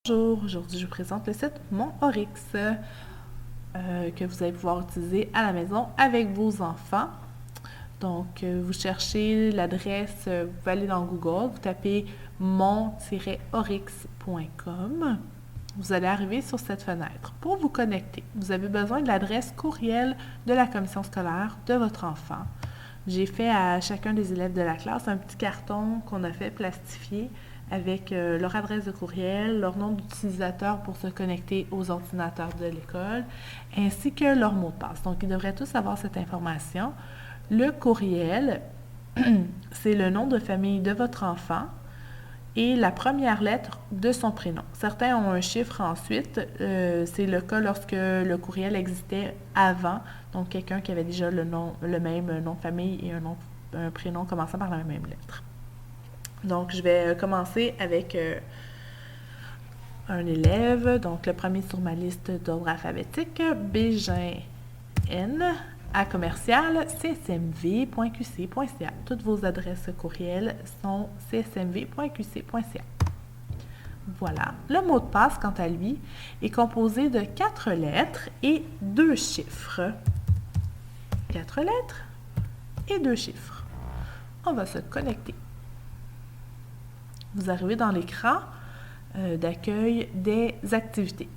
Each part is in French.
Bonjour, aujourd'hui je vous présente le site Mon Oryx que vous allez pouvoir utiliser à la maison avec vos enfants. Donc vous cherchez l'adresse, vous pouvez aller dans Google, vous tapez mon-oryx.com. Vous allez arriver sur cette fenêtre. Pour vous connecter, vous avez besoin de l'adresse courriel de la commission scolaire de votre enfant. J'ai fait à chacun des élèves de la classe un petit carton qu'on a fait plastifier avec leur adresse de courriel, leur nom d'utilisateur pour se connecter aux ordinateurs de l'école, ainsi que leur mot de passe. Donc, ils devraient tous avoir cette information. Le courriel, c'est le nom de famille de votre enfant et la première lettre de son prénom. Certains ont un chiffre ensuite. C'est le cas lorsque le courriel existait avant. Donc, quelqu'un qui avait déjà le même nom de famille et un prénom commençant par la même lettre. Donc, je vais commencer avec un élève. Donc, le premier sur ma liste d'ordre alphabétique, Bégin N, à commercial csmv.qc.ca. Toutes vos adresses courriel sont csmv.qc.ca. Voilà. Le mot de passe, quant à lui, est composé de 4 lettres et 2 chiffres. 4 lettres et 2 chiffres. On va se connecter. Vous arrivez dans l'écran d'accueil des activités.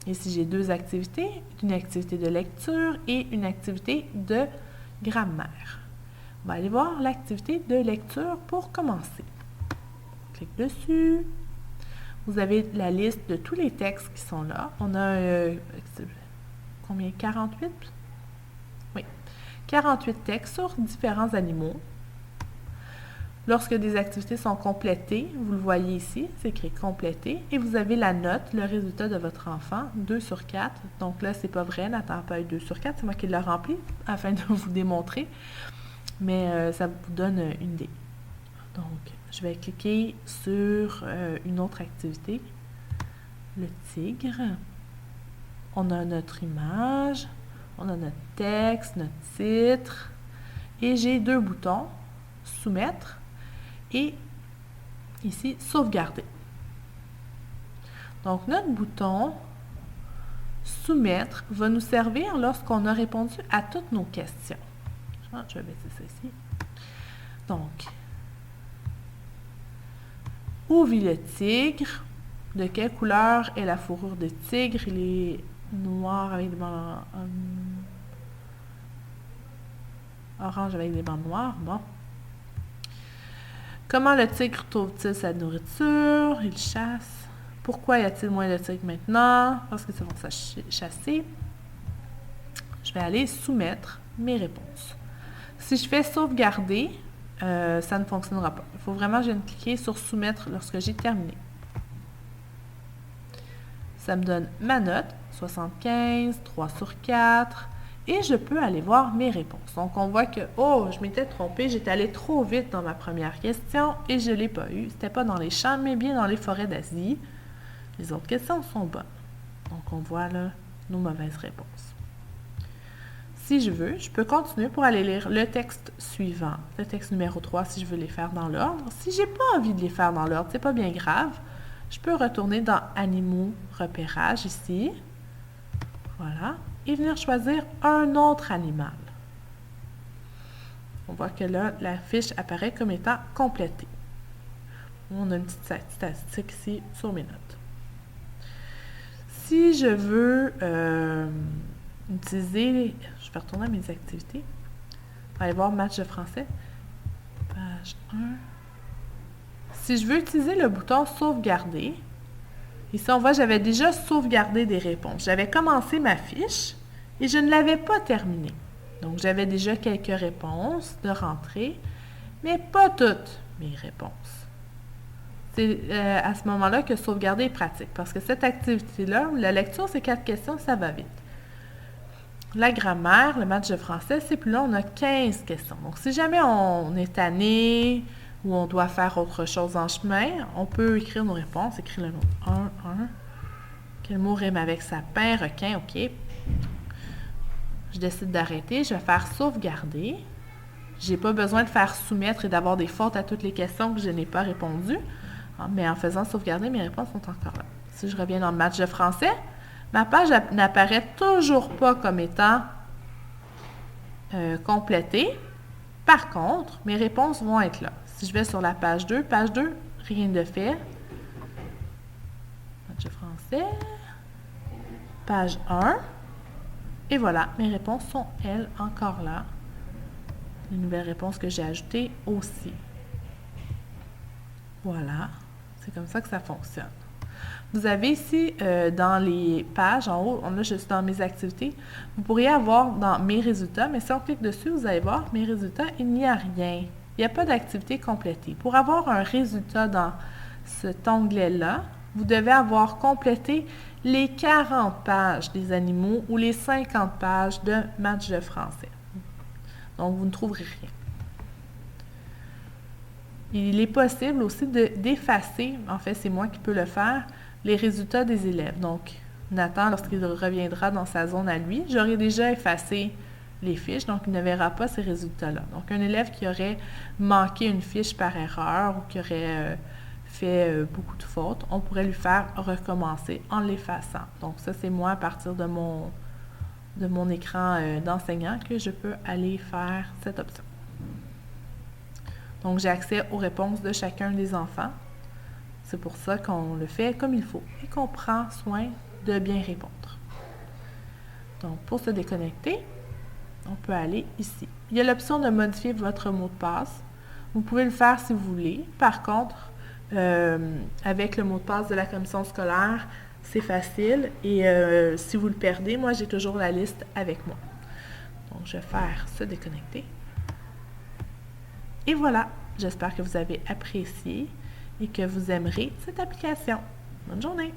Ici, j'ai 2 activités, une activité de lecture et une activité de grammaire. On va aller voir l'activité de lecture pour commencer. Clique dessus. Vous avez la liste de tous les textes qui sont là. On a combien? 48? Oui. 48 textes sur différents animaux. Lorsque des activités sont complétées, vous le voyez ici, c'est écrit « complété » et vous avez la note, le résultat de votre enfant, 2 sur 4. Donc là, c'est pas vrai, Nathan n'a pas eu 2 sur 4, c'est moi qui l'ai rempli afin de vous démontrer, mais ça vous donne une idée. Donc, je vais cliquer sur une autre activité, le tigre. On a notre image, on a notre texte, notre titre, et j'ai 2 boutons, soumettre, et ici, sauvegarder. Donc, notre bouton soumettre va nous servir lorsqu'on a répondu à toutes nos questions. Je vais mettre ça ici. Donc, où vit le tigre? De quelle couleur est la fourrure de tigre? Il est noir avec des bandes orange avec des bandes noires. Bon. Comment le tigre trouve-t-il sa nourriture? Il chasse. Pourquoi y a-t-il moins de tigres maintenant? Parce que c'est pour ça chasser. Je vais aller soumettre mes réponses. Si je fais sauvegarder, ça ne fonctionnera pas. Il faut vraiment que je vienne cliquer sur soumettre lorsque j'ai terminé. Ça me donne ma note, 75, 3 sur 4. Et je peux aller voir mes réponses. Donc, on voit que, oh, je m'étais trompée, j'étais allée trop vite dans ma première question et je ne l'ai pas eu. C'était pas dans les champs, mais bien dans les forêts d'Asie. Les autres questions sont bonnes. Donc, on voit là nos mauvaises réponses. Si je veux, je peux continuer pour aller lire le texte suivant, le texte numéro 3, si je veux les faire dans l'ordre. Si je n'ai pas envie de les faire dans l'ordre, c'est pas bien grave. Je peux retourner dans Animaux, repérage ici. Voilà. Et venir choisir un autre animal. On voit que là, la fiche apparaît comme étant complétée. On a une petite statistique ici sur mes notes. Si je veux utiliser... Je vais retourner à mes activités. On va aller voir match de français. Page 1. Si je veux utiliser le bouton « Sauvegarder », ici, on voit que j'avais déjà sauvegardé des réponses. J'avais commencé ma fiche et je ne l'avais pas terminée. Donc, j'avais déjà quelques réponses de rentrée, mais pas toutes mes réponses. C'est à ce moment-là que sauvegarder est pratique parce que cette activité-là, la lecture, c'est 4 questions, ça va vite. La grammaire, le match de français, c'est plus long, on a 15 questions. Donc, si jamais on est tanné ou on doit faire autre chose en chemin, on peut écrire nos réponses. Écrire le mot 1. Quel mot rime avec sapin, requin, OK. Je décide d'arrêter. Je vais faire sauvegarder. Je n'ai pas besoin de faire soumettre et d'avoir des fautes à toutes les questions que je n'ai pas répondues. Mais en faisant sauvegarder, mes réponses sont encore là. Si je reviens dans le match de français, ma page n'apparaît toujours pas comme étant complétée. Par contre, mes réponses vont être là. Si je vais sur la page 2, rien de fait. Match de français. Page 1. Et voilà, mes réponses sont, elles, encore là. Les nouvelles réponses que j'ai ajoutées aussi. Voilà, c'est comme ça que ça fonctionne. Vous avez ici, dans les pages, en haut, là, je suis dans mes activités, vous pourriez avoir dans mes résultats, mais si on clique dessus, vous allez voir, mes résultats, il n'y a rien. Il n'y a pas d'activité complétée. Pour avoir un résultat dans cet onglet-là, vous devez avoir complété les 40 pages des animaux ou les 50 pages de match de français. Donc, vous ne trouverez rien. Il est possible aussi d'effacer, en fait, c'est moi qui peux le faire, les résultats des élèves. Donc, Nathan, lorsqu'il reviendra dans sa zone à lui, j'aurai déjà effacé les fiches, donc il ne verra pas ces résultats-là. Donc, un élève qui aurait manqué une fiche par erreur ou qui aurait fait beaucoup de fautes, on pourrait lui faire recommencer en l'effaçant. Donc, ça, c'est moi à partir de mon écran d'enseignant que je peux aller faire cette option. Donc, j'ai accès aux réponses de chacun des enfants. C'est pour ça qu'on le fait comme il faut et qu'on prend soin de bien répondre. Donc, pour se déconnecter, on peut aller ici. Il y a l'option de modifier votre mot de passe. Vous pouvez le faire si vous voulez. Par contre, avec le mot de passe de la commission scolaire, c'est facile. Et si vous le perdez, moi, j'ai toujours la liste avec moi. Donc, je vais faire se déconnecter. Et voilà, j'espère que vous avez apprécié et que vous aimerez cette application. Bonne journée!